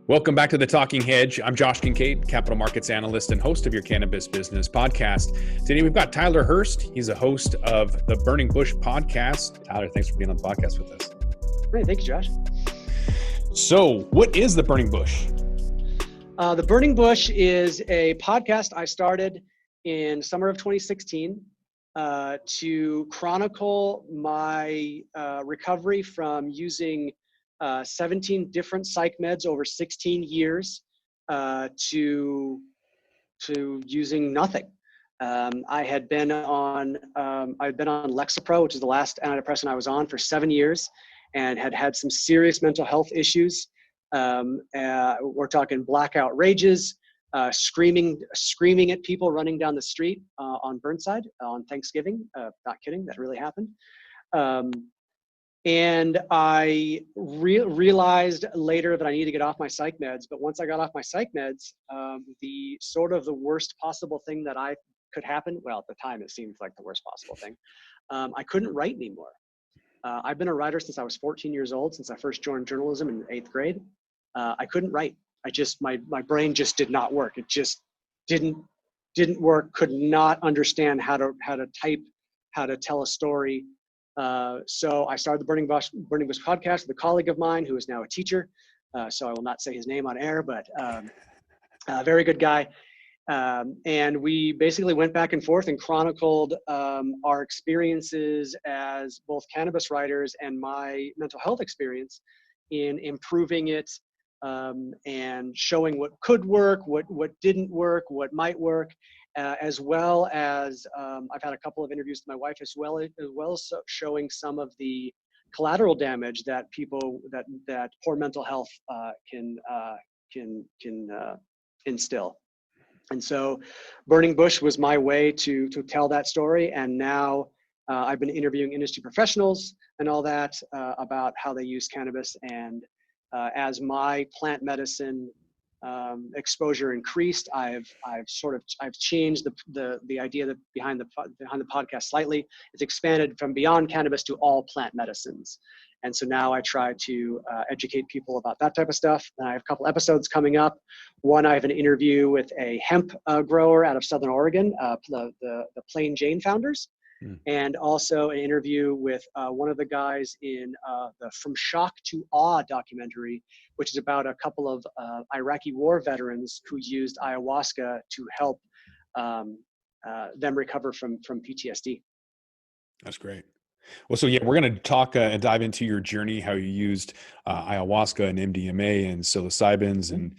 Welcome back to the Talking Hedge. I'm Josh Kincaid, capital markets analyst and host of your Cannabis Business podcast. Today we've got Tyler Hurst. He's a host of the Burning Bush podcast. Tyler, thanks for being on the podcast with us. Great, thank you, Josh. So, what is the Burning Bush? The Burning Bush is a podcast I started in summer of 2016 to chronicle my recovery from using 17 different psych meds over 16 years to using nothing. I had been on Lexapro, which is the last antidepressant I was on, for 7 years, and had some serious mental health issues. We're talking blackout rages, screaming at people running down the street on Burnside on Thanksgiving. Not kidding, that really happened. And I realized later that I needed to get off my psych meds. But once I got off my psych meds, the worst possible thing that could happen, well, at the time it seemed like the worst possible thing, I couldn't write anymore. I've been a writer since I was 14 years old, since I first joined journalism in 8th grade. I couldn't write. My brain just did not work. It just didn't work, could not understand how to type, how to tell a story. So I started the Burning Bush podcast with a colleague of mine who is now a teacher. So I will not say his name on air, but a very good guy. And we basically went back and forth and chronicled our experiences as both cannabis writers and my mental health experience in improving it and showing what could work, what didn't work, what might work. As well as I've had a couple of interviews with my wife, as well as showing some of the collateral damage that that poor mental health can instill. And so, Burning Bush was my way to tell that story. And now I've been interviewing industry professionals and all that about how they use cannabis. And as my plant medicine exposure increased, I've changed the idea that behind the podcast slightly. It's expanded from beyond cannabis to all plant medicines, and so now I try to educate people about that type of stuff. And I have a couple episodes coming up. One, I have an interview with a hemp grower out of Southern Oregon, the Plain Jane founders. And also an interview with one of the guys in the From Shock to Awe documentary, which is about a couple of Iraqi war veterans who used ayahuasca to help them recover from PTSD. That's great. Well, so yeah, we're going to talk and dive into your journey, how you used ayahuasca and MDMA and psilocybins, and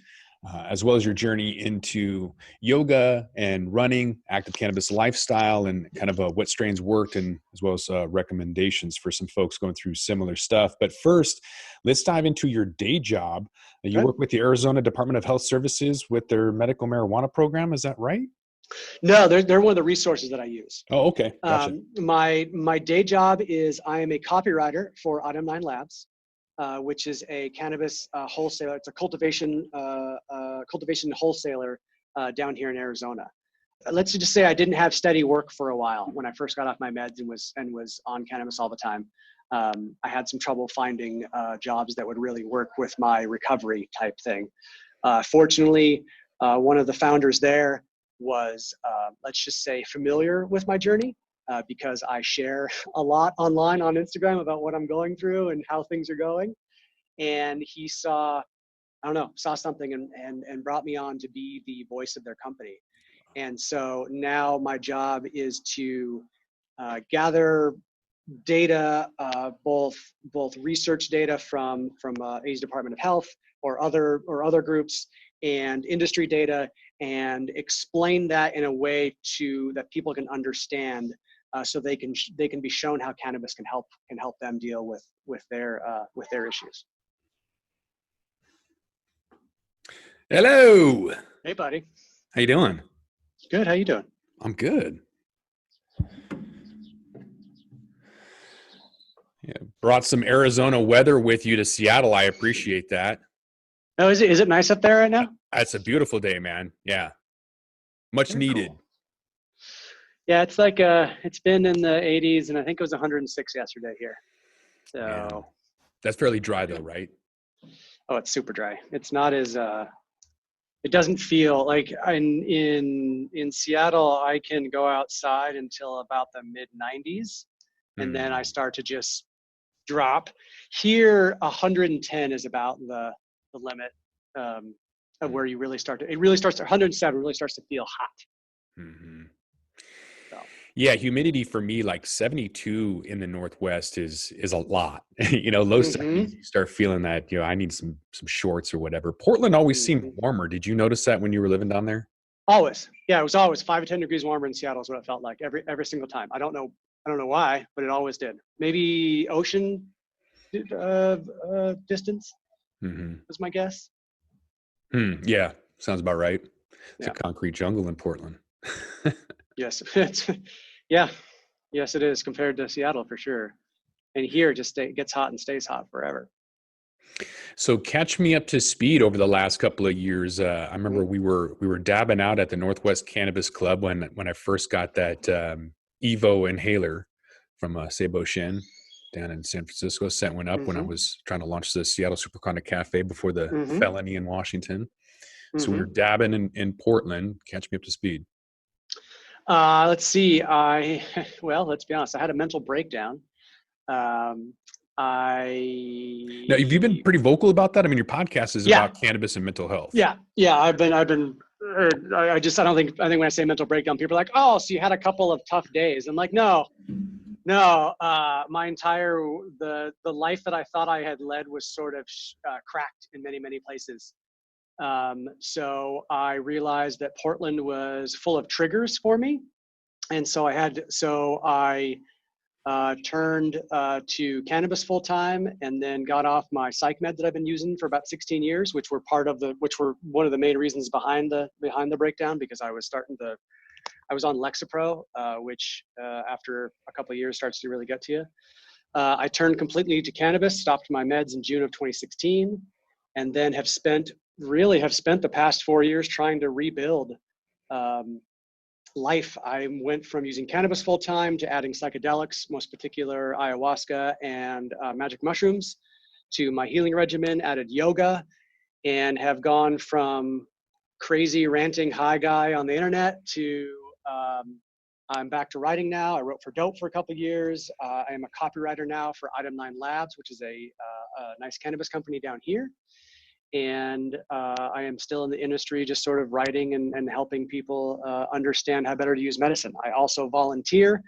as well as your journey into yoga and running, active cannabis lifestyle, and kind of what strains worked, and as well as recommendations for some folks going through similar stuff. But first, let's dive into your day job. You work with the Arizona Department of Health Services with their medical marijuana program. Is that right? No, they're one of the resources that I use. Oh, okay. Gotcha. My day job is I am a copywriter for Item 9 Labs, which is a cannabis wholesaler. It's a cultivation wholesaler down here in Arizona. Let's just say I didn't have steady work for a while when I first got off my meds and was on cannabis all the time. I had some trouble finding jobs that would really work with my recovery type thing. Fortunately, one of the founders there was, let's just say, familiar with my journey. Because I share a lot online on Instagram about what I'm going through and how things are going. And he saw something and brought me on to be the voice of their company. And so now my job is to gather data, both research data from AZ Department of Health or other groups, and industry data, and explain that in a way that people can understand. So they can be shown how cannabis can help them deal with their issues. Hello. Hey, buddy. How you doing? Good. How you doing? I'm good. Yeah, brought some Arizona weather with you to Seattle. I appreciate that. Oh, is it nice up there right now? It's a beautiful day, man. Yeah, much Very needed. Cool. Yeah, it's like it's been in the 80s, and I think it was 106 yesterday here. So yeah. That's fairly dry though, right? Oh, it's super dry. It's not as it doesn't feel like in Seattle, I can go outside until about the mid 90s, and then I start to just drop. Here, 110 is about the limit of where you really start to. It really starts to 107. Really starts to feel hot. Mm-hmm. So. Yeah, humidity for me, like 72 in the Northwest is a lot. Low 70s, you start feeling that, I need some shorts or whatever. Portland always seemed warmer. Did you notice that when you were living down there? Always. Yeah, it was always 5 or 10 degrees warmer in Seattle is what it felt like every single time. I don't know why, but it always did. Maybe ocean distance was my guess. Yeah, sounds about right. It's a Yeah. concrete jungle in Portland. Yes. Yes, it is compared to Seattle for sure. And here it gets hot and stays hot forever. So catch me up to speed over the last couple of years. I remember we were dabbing out at the Northwest Cannabis Club when I first got that Evo inhaler from Sebo Shin down in San Francisco. Sent one up when I was trying to launch the Seattle Superconduct Cafe before the felony in Washington. So we were dabbing in Portland. Catch me up to speed. Let's see. Let's be honest. I had a mental breakdown. Now, have you been pretty vocal about that? I mean, your podcast is about cannabis and mental health. Yeah. I don't think when I say mental breakdown, people are like, oh, so you had a couple of tough days. I'm like, no, my entire, the life that I thought I had led was sort of cracked in many, many places. So I realized that Portland was full of triggers for me. And so I turned to cannabis full time, and then got off my psych med that I've been using for about 16 years, which were one of the main reasons behind the breakdown, because I was on Lexapro, which after a couple of years starts to really get to you. I turned completely to cannabis, stopped my meds in June of 2016, and then have spent the past 4 years trying to rebuild life. I went from using cannabis full time to adding psychedelics, most particular ayahuasca and magic mushrooms, to my healing regimen, added yoga, and have gone from crazy ranting high guy on the internet to I'm back to writing now. I wrote for Dope for a couple of years. I am a copywriter now for Item 9 Labs, which is a nice cannabis company down here. And I am still in the industry, just sort of writing and helping people understand how better to use medicine. I also volunteer,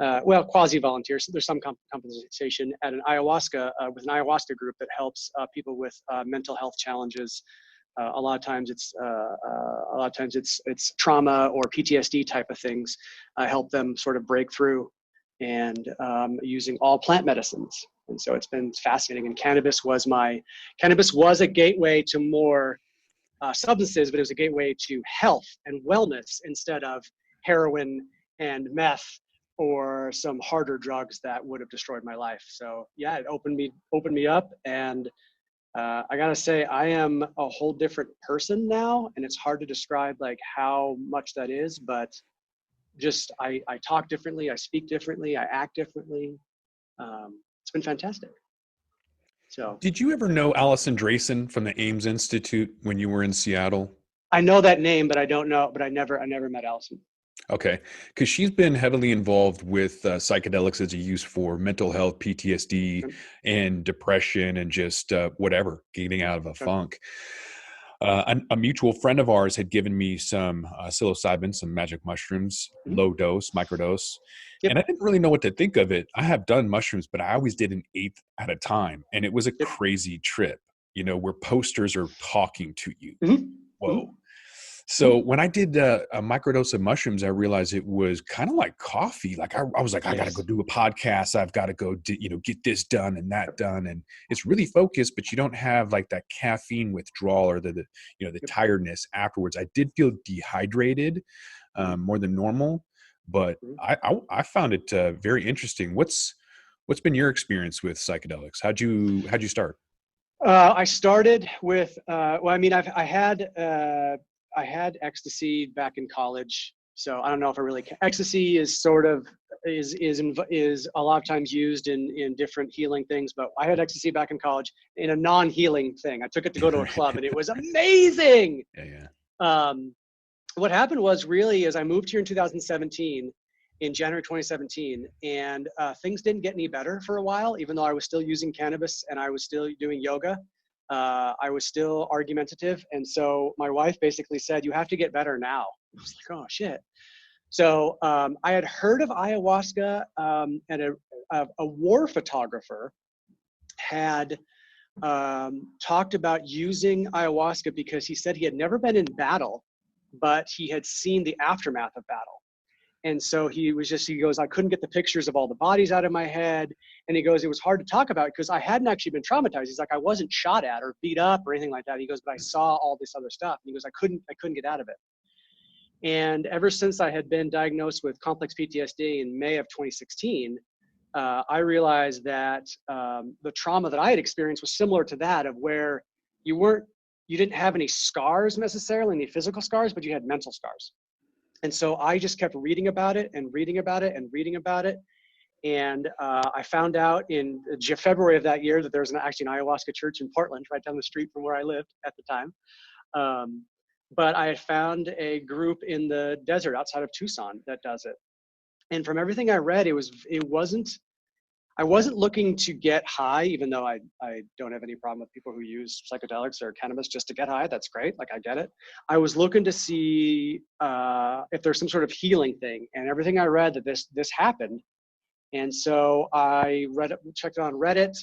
quasi-volunteer. So there's some compensation at an ayahuasca with an ayahuasca group that helps people with mental health challenges. A lot of times it's trauma or PTSD type of things. I help them sort of break through, and using all plant medicines. And so it's been fascinating. And cannabis was a gateway to more substances, but it was a gateway to health and wellness instead of heroin and meth or some harder drugs that would have destroyed my life. So yeah, it opened me up, and I gotta say, I am a whole different person now, and it's hard to describe like how much that is, but just I talk differently, I speak differently, I act differently. It's been fantastic. So, did you ever know Allison Drayson from the Ames Institute when you were in Seattle? I know that name, but I never met Allison. Okay, because she's been heavily involved with psychedelics as a use for mental health, PTSD, and depression, and just whatever, getting out of a funk. A mutual friend of ours had given me some psilocybin, some magic mushrooms, low dose, microdose. Yep. And I didn't really know what to think of it. I have done mushrooms, but I always did an eighth at a time. And it was a crazy trip, where posters are talking to you. Whoa. So when I did a microdose of mushrooms, I realized it was kind of like coffee. Like I was like, I got to go do a podcast. I've got to go, get this done and that done. And it's really focused, but you don't have like that caffeine withdrawal or the tiredness afterwards. I did feel dehydrated more than normal, but I found it very interesting. What's been your experience with psychedelics? How'd you start? I started with, I had ecstasy back in college. So I don't know if ecstasy is sort of is a lot of times used in different healing things, but I had ecstasy back in college in a non-healing thing. I took it to go to a club, and it was amazing. Yeah. What happened was really is I moved here in 2017, in January 2017, and things didn't get any better for a while, even though I was still using cannabis and I was still doing yoga. I was still argumentative. And so my wife basically said, you have to get better now. I was like, oh, shit. So I had heard of ayahuasca, and a war photographer had talked about using ayahuasca because he said he had never been in battle, but he had seen the aftermath of battle. And so he goes, I couldn't get the pictures of all the bodies out of my head. And he goes, it was hard to talk about because I hadn't actually been traumatized. He's like, I wasn't shot at or beat up or anything like that. He goes, but I saw all this other stuff. And he goes, I couldn't get out of it. And ever since I had been diagnosed with complex PTSD in May of 2016, I realized that the trauma that I had experienced was similar to that, of where you didn't have any scars necessarily, any physical scars, but you had mental scars. And so I just kept reading about it and reading about it and reading about it. And I found out in February of that year that there was actually an ayahuasca church in Portland, right down the street from where I lived at the time. But I had found a group in the desert outside of Tucson that does it. And from everything I read, I wasn't looking to get high, even though I don't have any problem with people who use psychedelics or cannabis just to get high. That's great. Like, I get it. I was looking to see if there's some sort of healing thing. And everything I read that this happened. And so I checked it on Reddit,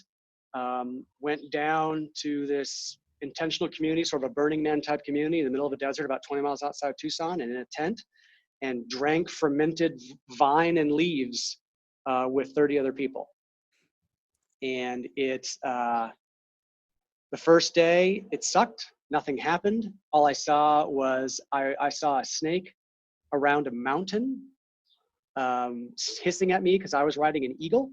went down to this intentional community, sort of a Burning Man type community in the middle of a desert about 20 miles outside of Tucson, and in a tent, and drank fermented vine and leaves with 30 other people. And it's the first day it sucked. Nothing happened. All I saw was I saw a snake around a mountain hissing at me because I was riding an eagle.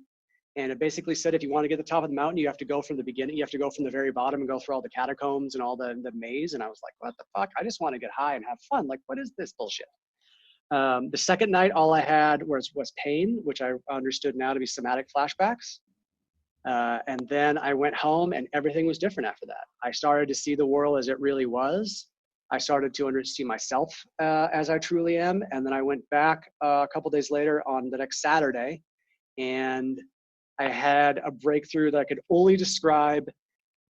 And it basically said, if you want to get to the top of the mountain, you have to go from the beginning. You have to go from the very bottom and go through all the catacombs and all the maze. And I was like, what the fuck? I just want to get high and have fun. Like, what is this bullshit? The second night, all I had was pain, which I understood now to be somatic flashbacks. And then I went home and everything was different after that. I started to see the world as it really was. I started to see myself as I truly am. And then I went back a couple days later on the next Saturday, and I had a breakthrough that I could only describe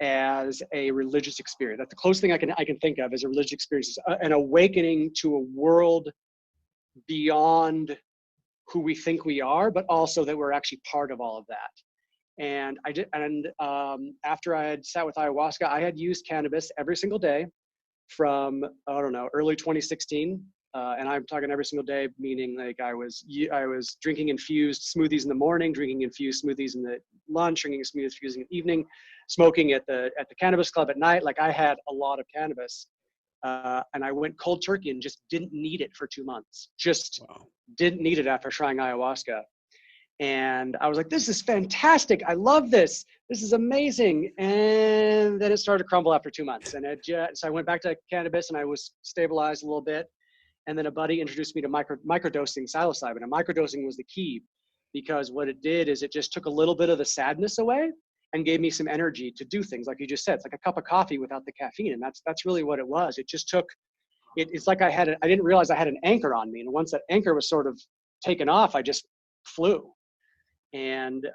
as a religious experience. That's the closest thing I can think of as a religious experience, an awakening to a world beyond who we think we are, but also that we're actually part of all of that. And after I had sat with ayahuasca, I had used cannabis every single day from, I don't know, early 2016. And I'm talking every single day, meaning like I was drinking infused smoothies in the morning, drinking infused smoothies in the lunch, drinking infused smoothies in the evening, smoking at the cannabis club at night. Like, I had a lot of cannabis, and I went cold turkey and just didn't need it for 2 months. Just didn't need it after trying ayahuasca. And I was like, this is fantastic. I love this. This is amazing. And then it started to crumble after 2 months. And so I went back to cannabis and I was stabilized a little bit. And then a buddy introduced me to microdosing psilocybin. And microdosing was the key, because what it did is it just took a little bit of the sadness away and gave me some energy to do things. Like you just said, it's like a cup of coffee without the caffeine. And that's really what it was. It just took, it's like I didn't realize I had an anchor on me. And once that anchor was sort of taken off, I just flew. And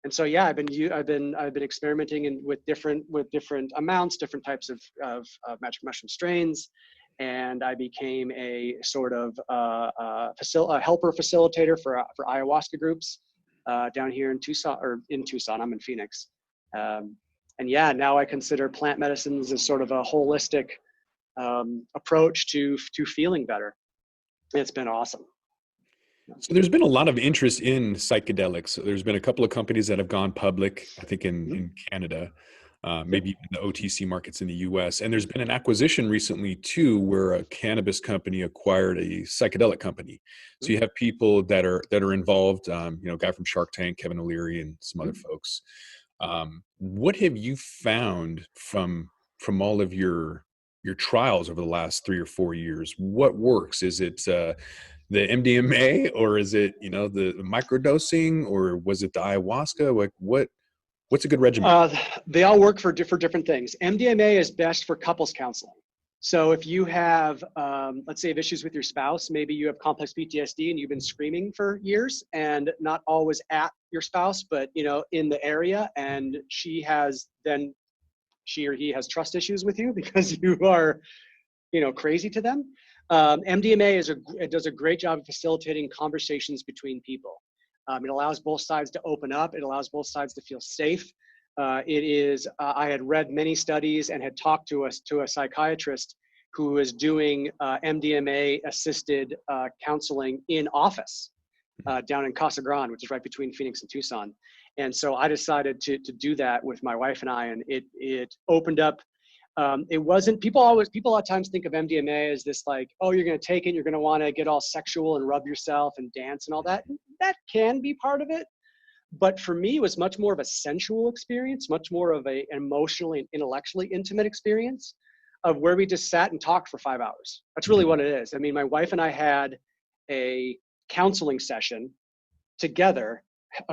so, yeah, I've been experimenting with different amounts, different types of magic mushroom strains. And I became a sort of a helper facilitator for ayahuasca groups down here in Tucson, I'm in Phoenix. And yeah, now I consider plant medicines as sort of a holistic approach to feeling better. It's been awesome. So there's been a lot of interest in psychedelics. There's been a couple of companies that have gone public, I think in Canada, maybe in the OTC markets in the US. And there's been an acquisition recently too, where a cannabis company acquired a psychedelic company. So you have people that are involved, a guy from Shark Tank, Kevin O'Leary, and some other folks. What have you found from all of your your trials over the last 3 or 4 years, what works? Is it the MDMA, or is it, the microdosing, or was it the ayahuasca? Like what's a good regimen? They all work for different things. MDMA is best for couples counseling. So if you have, let's say, you have issues with your spouse, maybe you have complex PTSD and you've been screaming for years and not always at your spouse, but in the area, and she or he has trust issues with you because you are, crazy to them. MDMA it does a great job of facilitating conversations between people. It allows both sides to open up. It allows both sides to feel safe. I had read many studies and had talked to a psychiatrist who was doing MDMA assisted counseling in office down in Casa Grande, which is right between Phoenix and Tucson. And so I decided to do that with my wife and I, and it opened up. It wasn't, people a lot of times think of MDMA as this like, oh, you're going to take it, you're going to want to get all sexual and rub yourself and dance and all that. That can be part of it. But for me, it was much more of a sensual experience, much more of an emotionally and intellectually intimate experience of where we just sat and talked for 5 hours. That's really what it is. I mean, my wife and I had a counseling session together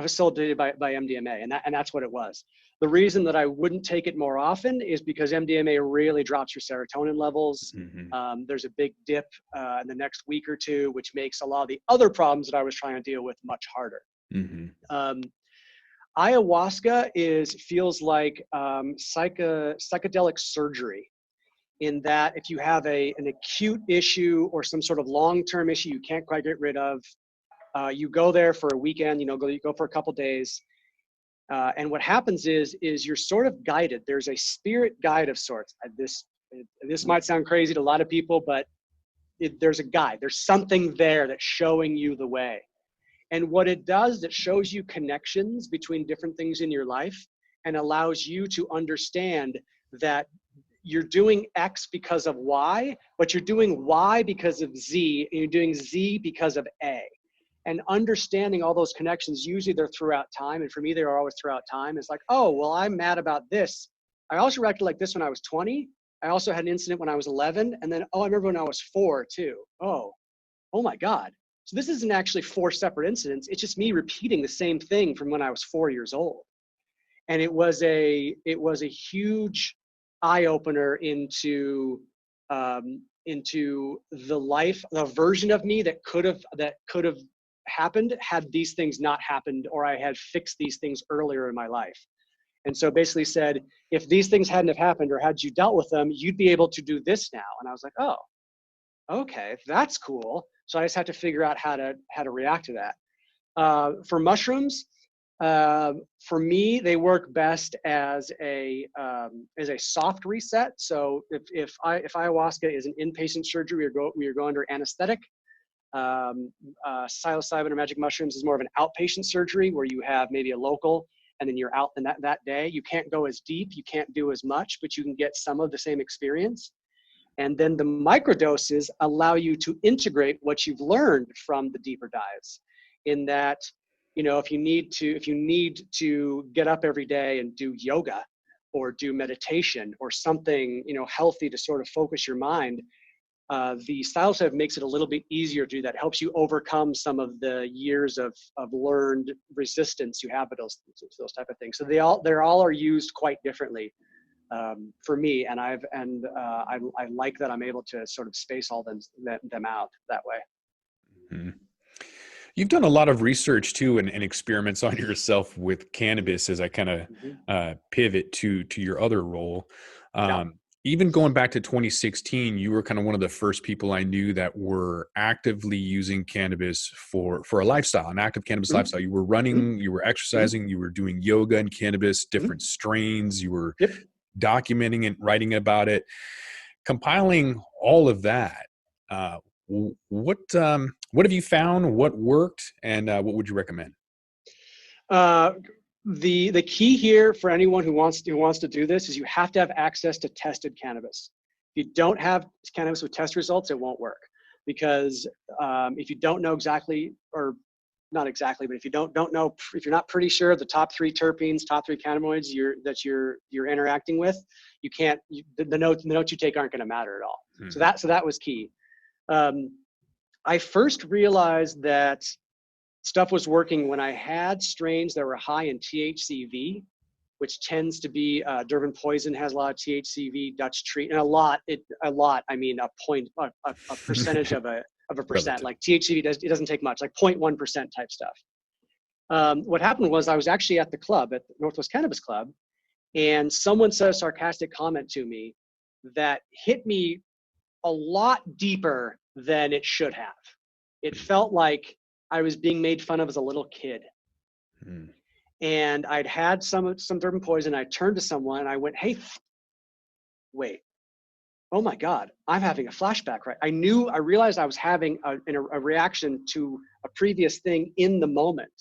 facilitated by MDMA, and that's what it was. The reason that I wouldn't take it more often is because MDMA really drops your serotonin levels. There's a big dip in the next week or two, which makes a lot of the other problems that I was trying to deal with much harder. Ayahuasca feels like psychedelic surgery, in that if you have an acute issue or some sort of long-term issue you can't quite get rid of, you go there for a weekend, you go for a couple days. And what happens is you're sort of guided. There's a spirit guide of sorts. This might sound crazy to a lot of people, but there's a guide. There's something there that's showing you the way. And what it does, it shows you connections between different things in your life and allows you to understand that you're doing X because of Y, but you're doing Y because of Z, and you're doing Z because of A. And understanding all those connections, usually they're throughout time. And for me, they're always throughout time. It's like, oh, well, I'm mad about this. I also reacted like this when I was 20. I also had an incident when I was 11. And then, oh, I remember when I was 4 too. Oh my God. So this isn't actually 4 separate incidents. It's just me repeating the same thing from when I was 4 years old. And it was a huge eye opener into the version of me that could have happened had these things not happened, or I had fixed these things earlier in my life. And so basically said, if these things hadn't have happened, or had you dealt with them, you'd be able to do this now. And I was like, oh, okay, that's cool. So I just had to figure out how to react to that. For mushrooms, for me, they work best as a soft reset. So if ayahuasca is an inpatient surgery, we are going under anesthetic. Psilocybin or magic mushrooms is more of an outpatient surgery where you have maybe a local and then you're out in that day. You can't go as deep, you can't do as much, but you can get some of the same experience. And then the microdoses allow you to integrate what you've learned from the deeper dives, in that, if you need to get up every day and do yoga or do meditation or something, healthy to sort of focus your mind, the psilocybin makes it a little bit easier to do that. It helps you overcome some of the years of learned resistance you have to those type of things. So they all are used quite differently for me, and I like that I'm able to sort of space all them out that way. Mm-hmm. You've done a lot of research too and experiments on yourself with cannabis, as I kind of pivot to your other role. Even going back to 2016, you were kind of one of the first people I knew that were actively using cannabis for a lifestyle, an active cannabis lifestyle. You were running, you were exercising, you were doing yoga and cannabis, different strains, you were documenting and writing about it, compiling all of that. What have you found? What worked, and what would you recommend? The key here for anyone who wants to do this is you have to have access to tested cannabis. If you don't have cannabis with test results, it won't work, because if you don't know exactly, or not exactly, but if you don't know, if you're not pretty sure the top 3 terpenes, top 3 cannabinoids you're interacting with, you can't, the notes you take aren't going to matter at all. So that was key. I first realized that stuff was working when I had strains that were high in THCV, which tends to be Durban Poison has a lot of THCV, Dutch Treat, and a lot. I mean a percentage of a percent. Like THCV doesn't take much, like 0.1% type stuff. What happened was I was actually at the club, at the Northwest Cannabis Club, and someone said a sarcastic comment to me that hit me a lot deeper than it should have. It felt like I was being made fun of as a little kid. And I'd had some Durban Poison. I turned to someone and I went, hey, wait, oh my God, I'm having a flashback, right? I realized I was having a reaction to a previous thing in the moment.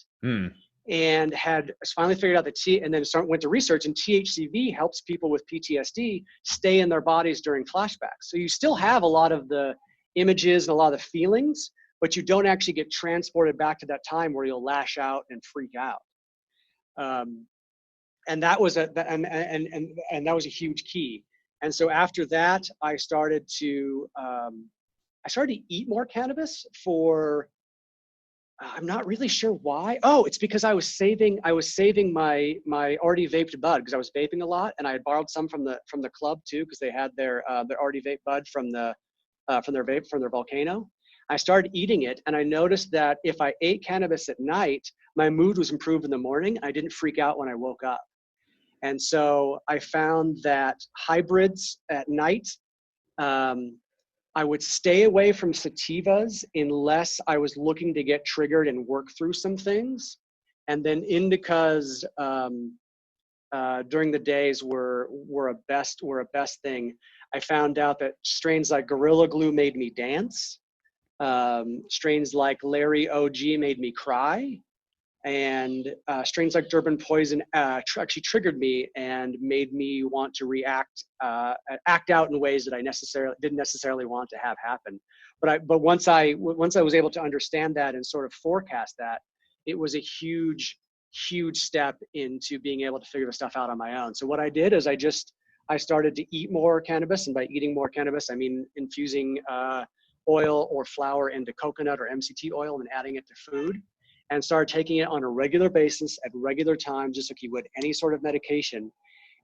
And had finally figured out and then went to research, and THCV helps people with PTSD stay in their bodies during flashbacks. So you still have a lot of the images and a lot of the feelings, but you don't actually get transported back to that time where you'll lash out and freak out. And that was that was a huge key. And so after that, I started to eat more cannabis for, I'm not really sure why. Oh, it's because I was saving my already vaped bud, because I was vaping a lot, and I had borrowed some from the club too, because they had their already vape bud from their volcano. I started eating it, and I noticed that if I ate cannabis at night, my mood was improved in the morning. I didn't freak out when I woke up. And so I found that hybrids at night, I would stay away from sativas unless I was looking to get triggered and work through some things. And then indicas during the days were a best thing. I found out that strains like Gorilla Glue made me dance. Strains like Larry OG made me cry. And strains like Durban Poison actually triggered me and made me want to act out in ways that I didn't necessarily want to have happen. But once I was able to understand that and sort of forecast that, it was a huge step into being able to figure the stuff out on my own. So what I did is I started to eat more cannabis, and by eating more cannabis, I mean infusing oil or flour into coconut or MCT oil and adding it to food. And started taking it on a regular basis at regular times, just like you would any sort of medication.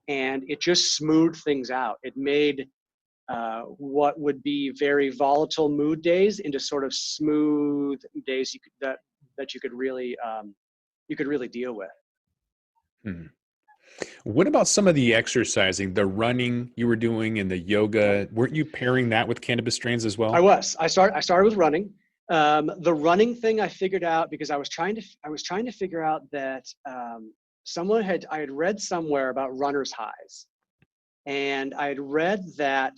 And it just smoothed things out. It made what would be very volatile mood days into sort of smooth days that you could really deal with. What about some of the exercising, the running you were doing and the yoga? Weren't you pairing that with cannabis strains as well? I was. I started with running. The running thing I figured out because I was trying to figure out that I had read somewhere about runner's highs, and I had read that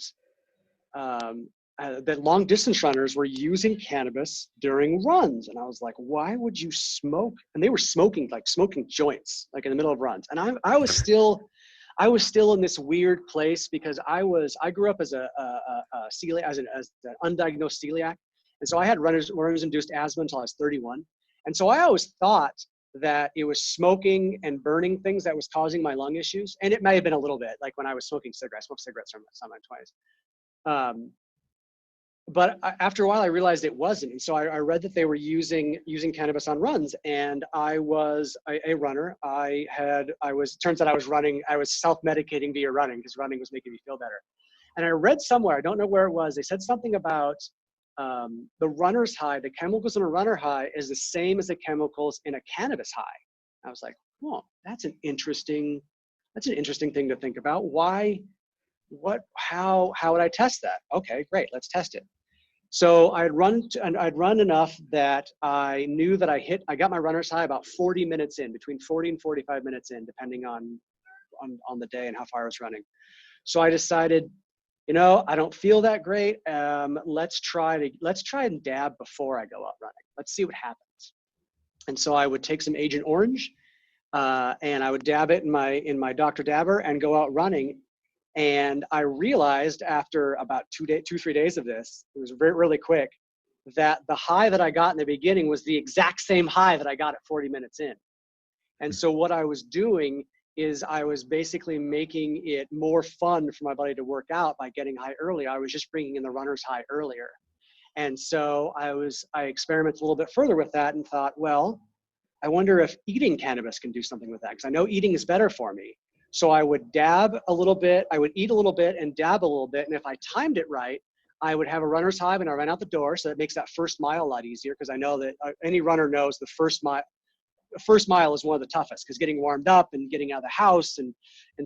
that long distance runners were using cannabis during runs, and I was like, why would you smoke? And they were smoking joints like in the middle of runs, and I was still in this weird place because I grew up as an undiagnosed celiac. And so I had runners-induced asthma until I was 31. And so I always thought that it was smoking and burning things that was causing my lung issues. And it may have been a little bit, like when I was smoking cigarettes. I smoked cigarettes from my 20s. But after a while, I realized it wasn't. And so I read that they were using cannabis on runs. And I was a runner. Turns out I was self-medicating via running because running was making me feel better. And I read somewhere, I don't know where it was, they said something about the runner's high, the chemicals in a runner high is the same as the chemicals in a cannabis high. I was like, oh, that's an interesting thing to think about. How would I test that? Okay, great, let's test it. So I'd run enough that I knew that I got my runner's high about 40 minutes in, between 40 and 45 minutes in, depending on the day and how far I was running. So I decided, I don't feel that great. Let's try and dab before I go out running. Let's see what happens. And so I would take some Agent Orange, and I would dab it in my Dr. Dabber and go out running. And I realized after about 3 days of this, it was really quick, that the high that I got in the beginning was the exact same high that I got at 40 minutes in. And so what I was doing is I was basically making it more fun for my body to work out by getting high early. I was just bringing in the runner's high earlier. And so I experimented a little bit further with that and thought, well, I wonder if eating cannabis can do something with that, because I know eating is better for me. So I would dab a little bit, I would eat a little bit and dab a little bit. And if I timed it right, I would have a runner's high when I ran out the door. So that makes that first mile a lot easier, because I know that any runner knows the first mile is one of the toughest, because getting warmed up and getting out of the house and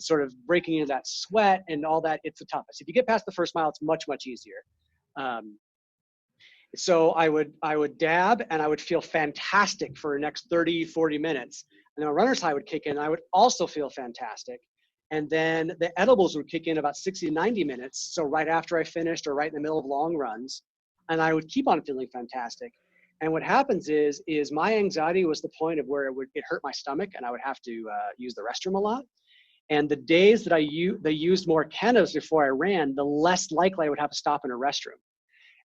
sort of breaking into that sweat and all that, it's the toughest. If you get past the first mile, it's much, much easier. So I would dab and I would feel fantastic for the next 30, 40 minutes. And then a runner's high would kick in. I would also feel fantastic. And then the edibles would kick in about 60 to 90 minutes. So right after I finished or right in the middle of long runs, and I would keep on feeling fantastic. And what happens is my anxiety was the point of where it hurt my stomach and I would have to use the restroom a lot. And the days that they used more cannabis before I ran, the less likely I would have to stop in a restroom.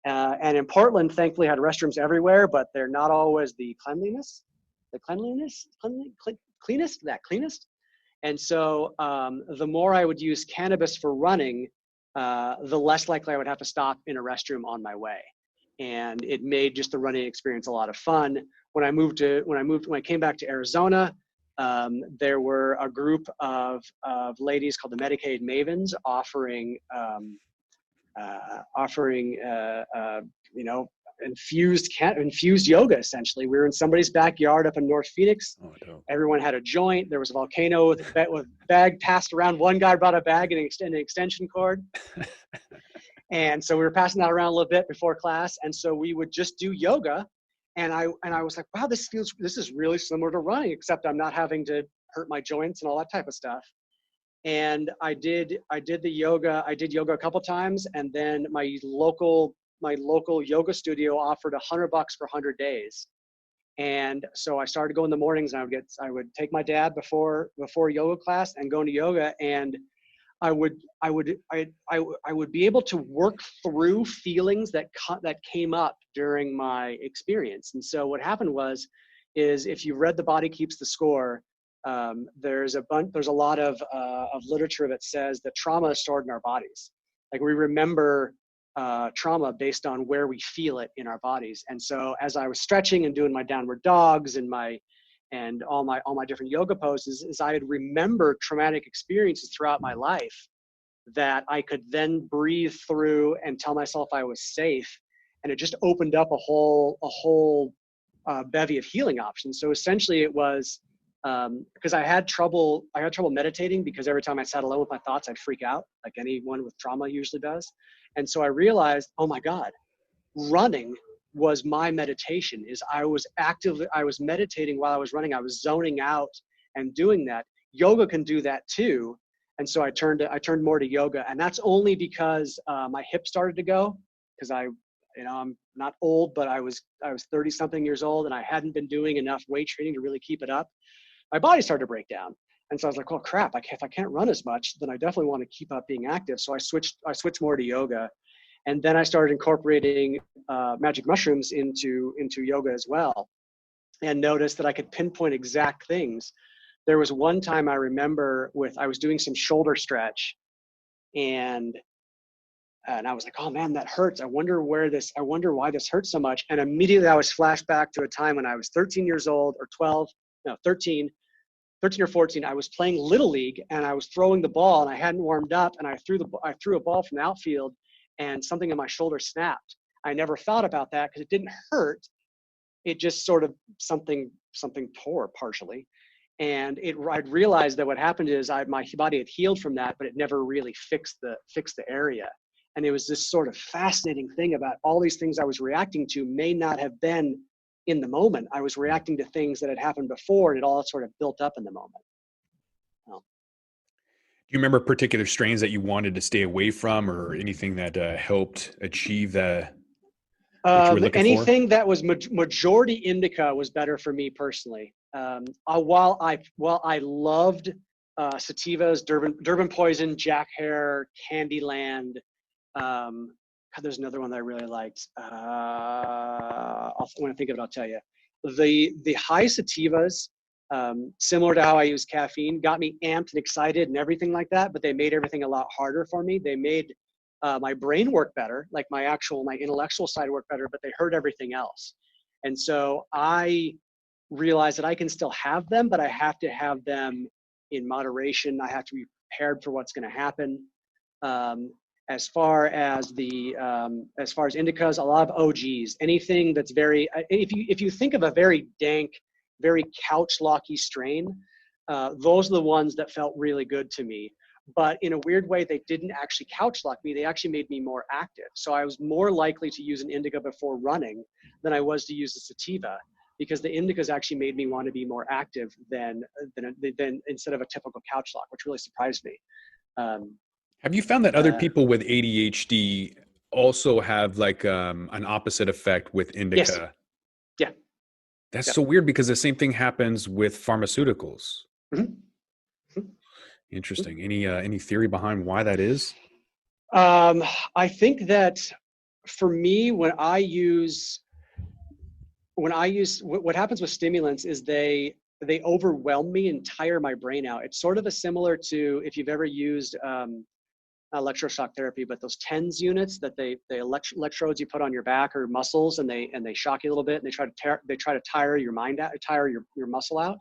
And in Portland, thankfully, had restrooms everywhere, but they're not always the cleanest. And so the more I would use cannabis for running, the less likely I would have to stop in a restroom on my way. And it made just the running experience a lot of fun. When I came back to Arizona, there were a group of ladies called the Medicaid Mavens offering infused yoga. Essentially, we were in somebody's backyard up in North Phoenix. Oh, dope. Everyone had a joint. There was a volcano with bag passed around. One guy brought a bag and an extension cord. And so we were passing that around a little bit before class. And so we would just do yoga. And I was like, wow, this is really similar to running, except I'm not having to hurt my joints and all that type of stuff. And I did the yoga. I did yoga a couple times. And then my local yoga studio offered $100 for 100 days. And so I started going in the mornings, and I would take my dad before yoga class and go into yoga. And I would be able to work through feelings that came up during my experience. And so what happened is if you read The Body Keeps the Score, there's a lot of literature that says that trauma is stored in our bodies. Like, we remember trauma based on where we feel it in our bodies. And so as I was stretching and doing my downward dogs and all my different yoga poses, is I had remembered traumatic experiences throughout my life that I could then breathe through and tell myself I was safe. And it just opened up a whole bevy of healing options. So essentially it was, because I had trouble meditating, because every time I sat alone with my thoughts, I'd freak out, like anyone with trauma usually does. And so I realized, oh my God, running was my meditation. I was meditating while I was running. I was zoning out and doing that. Yoga can do that too. And so I turned more to yoga, and that's only because my hip started to go, because I'm not old, but I was 30 something years old, and I hadn't been doing enough weight training to really keep it up. My body started to break down. And so I was like, oh crap, if I can't run as much, then I definitely want to keep up being active. So I switched more to yoga. And then I started incorporating magic mushrooms into yoga as well, and noticed that I could pinpoint exact things. There was one time I remember I was doing some shoulder stretch, and I was like, oh man, that hurts. I wonder why this hurts so much. And immediately I was flashed back to a time when I was 13 years old, or 13 or 14. I was playing Little League, and I was throwing the ball, and I hadn't warmed up, and I threw a ball from the outfield, and something in my shoulder snapped. I never thought about that because it didn't hurt. It just sort of something tore partially. And I'd realized that what happened is my body had healed from that, but it never really fixed the area. And it was this sort of fascinating thing about all these things I was reacting to may not have been in the moment. I was reacting to things that had happened before, and it all sort of built up in the moment. Do you remember particular strains that you wanted to stay away from, or anything that helped achieve that you were looking anything for? that was majority indica was better for me personally. While I loved sativas, Durban Poison, Jack Hare, Candyland, God, there's another one that I really liked. When I think of it, I'll tell you. The high sativas, similar to how I use caffeine, got me amped and excited and everything like that, but they made everything a lot harder for me. They made my brain work better, like my intellectual side work better, but they hurt everything else. And so I realized that I can still have them, but I have to have them in moderation. I have to be prepared for what's going to happen. As far as indicas, a lot of OGs, anything that's very, if you think of a very dank, very couch locky strain, those are the ones that felt really good to me. But in a weird way, they didn't actually couch lock me. They actually made me more active. So I was more likely to use an indica before running than I was to use the sativa, because the indicas actually made me want to be more active than instead of a typical couch lock, which really surprised me. Have you found that other people with ADHD also have like an opposite effect with indica? Yes. Yeah. That's so weird, because the same thing happens with pharmaceuticals. Mm-hmm. Interesting. Any theory behind why that is? I think that for me, what happens with stimulants is they overwhelm me and tire my brain out. It's sort of similar to if you've ever used electroshock therapy, but those TENS units that they electrodes you put on your back or muscles, and they shock you a little bit, and they try to tire your mind out, tire your muscle out.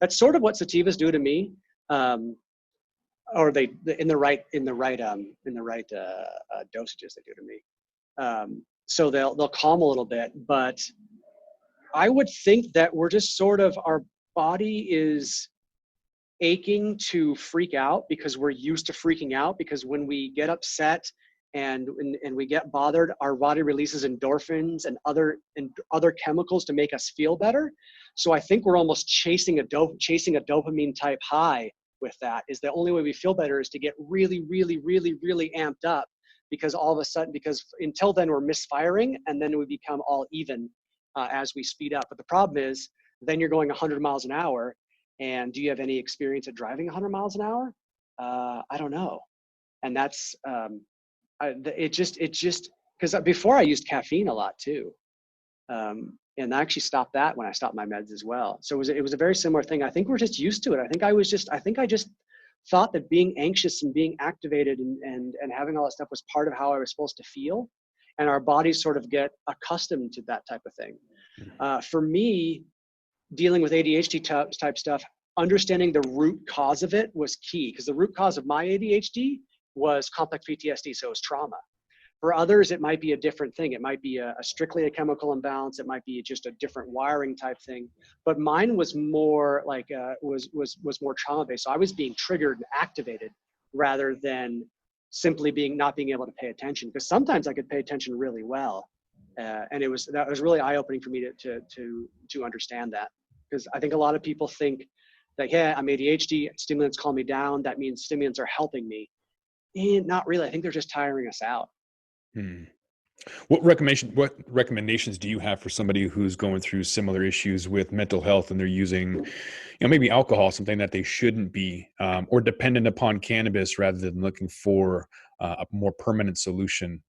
That's sort of what sativas do to me. Or they in the right dosages they do to me. So they'll calm a little bit, but I would think that we're just sort of, our body is aching to freak out because we're used to freaking out, because when we get upset and we get bothered, our body releases endorphins and other chemicals to make us feel better. So I think we're almost chasing a dopamine type high with that. Is the only way we feel better is to get really, really, really, really amped up, because all of a sudden, because until then we're misfiring, and then we become all even as we speed up. But the problem is, then you're going 100 miles an hour, and do you have any experience at driving 100 miles an hour? I don't know. And that's it just because before I used caffeine a lot too. And I actually stopped that when I stopped my meds as well. So it was a very similar thing. I think we're just used to it. I think I just thought that being anxious and being activated and having all that stuff was part of how I was supposed to feel. And our bodies sort of get accustomed to that type of thing. For me, dealing with ADHD type stuff, understanding the root cause of it was key, because the root cause of my ADHD was complex PTSD. So it was trauma. For others, it might be a different thing. It might be a strictly a chemical imbalance. It might be just a different wiring type thing. But mine was more like was more trauma based. So I was being triggered and activated rather than simply not being able to pay attention. Because sometimes I could pay attention really well, and that was really eye opening for me to understand that. Because I think a lot of people think that, yeah, I'm ADHD, stimulants calm me down, that means stimulants are helping me. And not really. I think they're just tiring us out. What recommendations do you have for somebody who's going through similar issues with mental health, and they're using, maybe alcohol, something that they shouldn't be, or dependent upon cannabis rather than looking for a more permanent solution?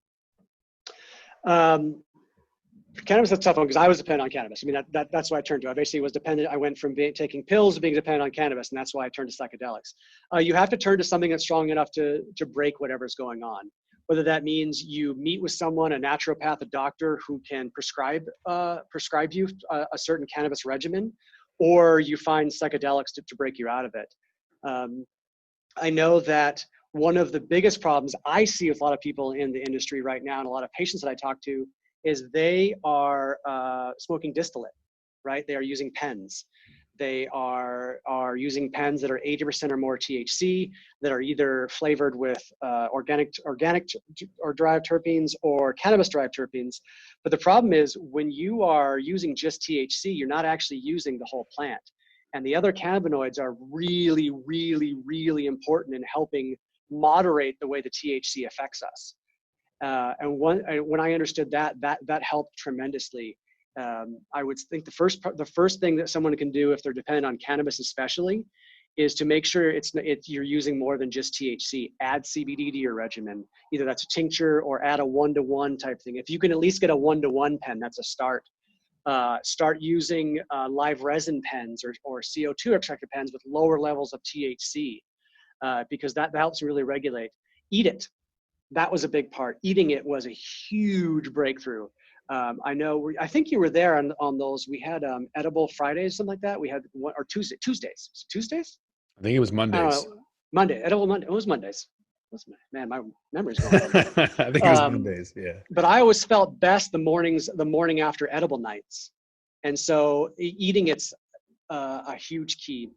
Cannabis is a tough one, because I was dependent on cannabis. I mean, that's what I turned to. I basically was dependent. I went from taking pills to being dependent on cannabis, and that's why I turned to psychedelics. You have to turn to something that's strong enough to break whatever's going on. Whether that means you meet with someone, a naturopath, a doctor who can prescribe you a certain cannabis regimen, or you find psychedelics to break you out of it. I know that one of the biggest problems I see with a lot of people in the industry right now, and a lot of patients that I talk to, is they are smoking distillate, right? They are using pens. They are using pens that are 80% or more THC, that are either flavored with organic or derived terpenes or cannabis derived terpenes. But the problem is, when you are using just THC, you're not actually using the whole plant. And the other cannabinoids are really, really, really important in helping moderate the way the THC affects us. And when I understood that helped tremendously. I would think the first thing that someone can do if they're dependent on cannabis especially is to make sure you're using more than just THC. Add CBD to your regimen. Either that's a tincture or add a 1-to-1 type thing. If you can at least get a 1-to-1 pen, that's a start. Start using live resin pens or CO2 extracted pens with lower levels of THC because that helps really regulate. Eat it. That was a big part. Eating it was a huge breakthrough. I think you were there on those. We had edible Fridays, something like that. We had Tuesdays. I think it was Mondays. Edible Monday. It was Mondays. Man, my memory's going. I think it was Mondays. Yeah. But I always felt best the morning after edible nights, and so eating it's a huge key.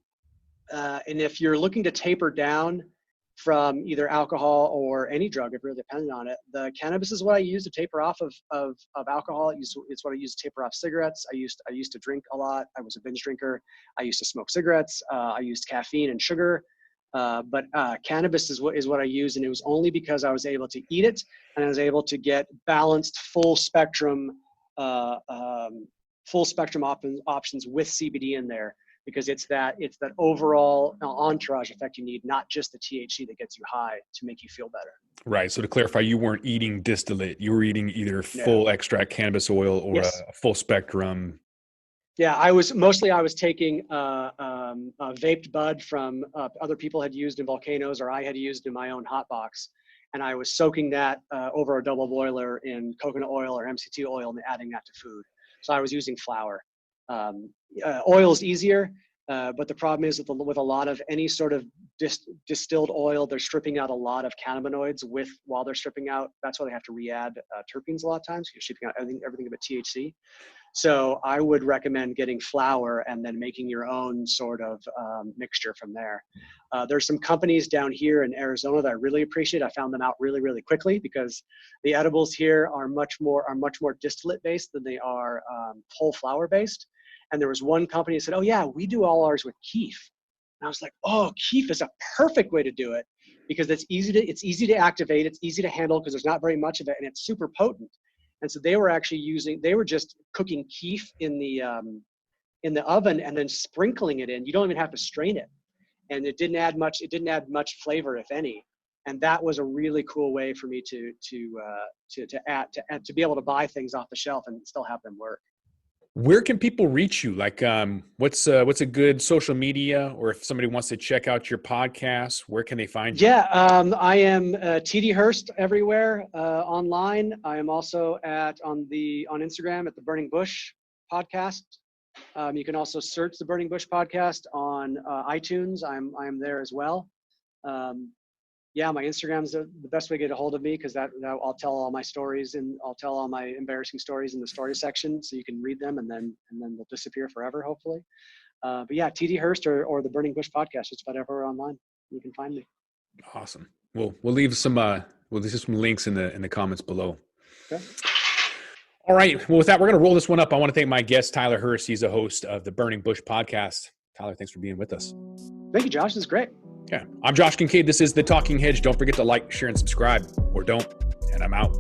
And if you're looking to taper down from either alcohol or any drug, it really depends on it. The cannabis is what I use to taper off of alcohol. It's what I use to taper off cigarettes. I used to drink a lot. I was a binge drinker. I used to smoke cigarettes. I used caffeine and sugar. But cannabis is what I use, and it was only because I was able to eat it and I was able to get balanced full spectrum options with CBD in there, because it's that overall entourage effect you need, not just the THC that gets you high to make you feel better. Right. So to clarify, you weren't eating distillate. You were eating either full extract cannabis oil or a full spectrum. Yeah, I was taking vaped bud from other people had used in volcanoes, or I had used in my own hot box, and I was soaking that over a double boiler in coconut oil or MCT oil and adding that to food. So I was using flour. Oil is easier, but the problem is with a lot of any sort of distilled oil, they're stripping out a lot of cannabinoids while they're stripping out. That's why they have to re-add terpenes a lot of times. You're stripping out everything but THC. So I would recommend getting flour and then making your own sort of mixture from there. There's some companies down here in Arizona that I really appreciate. I found them out really, really quickly because the edibles here are much more distillate based than they are whole flower based. And there was one company that said, "Oh yeah, we do all ours with keef." And I was like, "Oh, keef is a perfect way to do it because it's easy to activate, it's easy to handle because there's not very much of it, and it's super potent." And so they were just cooking keef in the oven and then sprinkling it in. You don't even have to strain it. And it didn't add much flavor, if any. And that was a really cool way for me to be able to buy things off the shelf and still have them work. Where can people reach you? Like, what's a good social media, or if somebody wants to check out your podcast, where can they find you? Yeah, I am TD Hurst everywhere online. I am also on Instagram at the Burning Bush podcast. You can also search the Burning Bush podcast on iTunes. I'm there as well. Yeah, my Instagram's the best way to get a hold of me because that I'll tell all my stories and I'll tell all my embarrassing stories in the story section, so you can read them and then they'll disappear forever, hopefully. But yeah, TD Hurst or the Burning Bush podcast, just about everywhere online you can find me. Awesome. We'll leave some links in the comments below. Okay. All right. Well, with that, we're going to roll this one up. I want to thank my guest, Tyler Hurst. He's a host of the Burning Bush podcast. Tyler, thanks for being with us. Thank you, Josh. This is great. Yeah. I'm Josh Kincaid. This is the Talking Hedge. Don't forget to like, share, and subscribe, or don't. And I'm out.